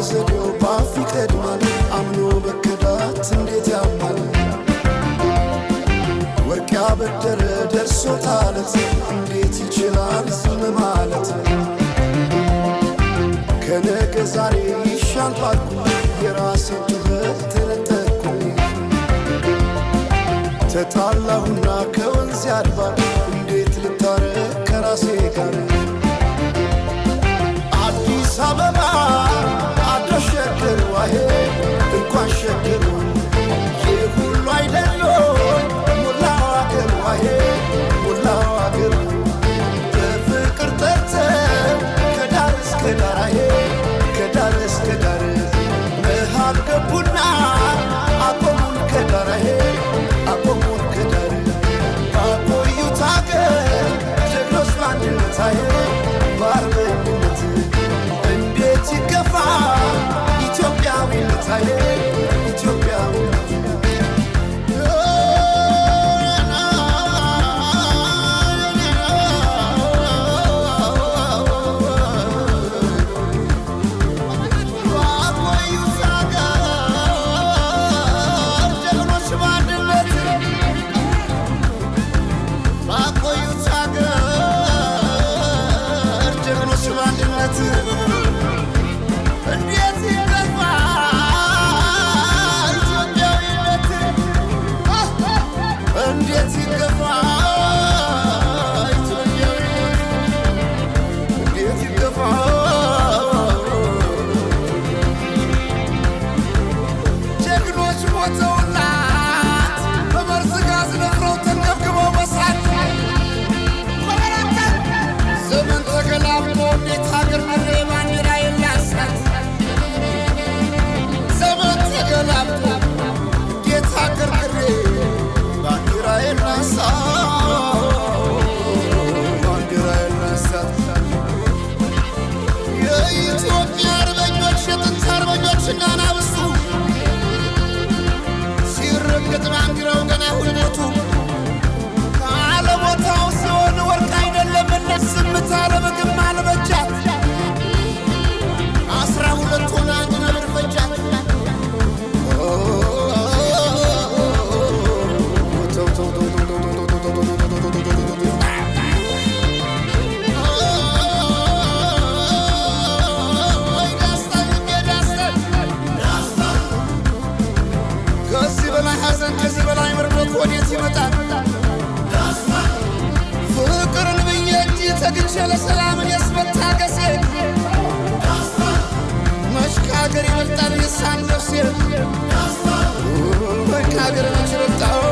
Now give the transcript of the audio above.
ዘዴው ባፍ ይቀድማል አምኖ በከዳት እንዴት ያማል ወርቅ ያበደረ ደርሶታለት እንዴት ይችላል ዝም ማለት ከነገ ዛሬ ይሻል ባልኩ የራሴን ጩኸት ተነጠቅኩኝ ተጣላሁና ከወንዝ ያድባር እንዴት ልታረቅ ከራሴ ጋር አዲስ አበባ አደሸገር ዋሄ እንኳን ሸገር ይህ ሁሉ አይደሎ ሙላው አገር ዋሄ ሙላው አገር በፍቅር ጠርተ ከዳር እስከ ዳር አሄ ከዳር እስከ ዳር መሃል ገቡና አቆሙን ከዳር አሄ አቆሙን ከዳር ባቆዩት አገር ጀግኖች በአንድነት አሄ በአርበኝነት እንዴት ይገፋ ኢትዮጵያዊነት አሄ ኢትዮጵያዊነት ከዚህ በላይ መርዶት ወዴት ይመጣል ፍቅርን ብዬ እንጂ ተግቼ ለሰላምን የስመታገሴ መች ከሀገር ይበልጣል የሳን ነፍሴ መች ከሀገር መች ይበልጣል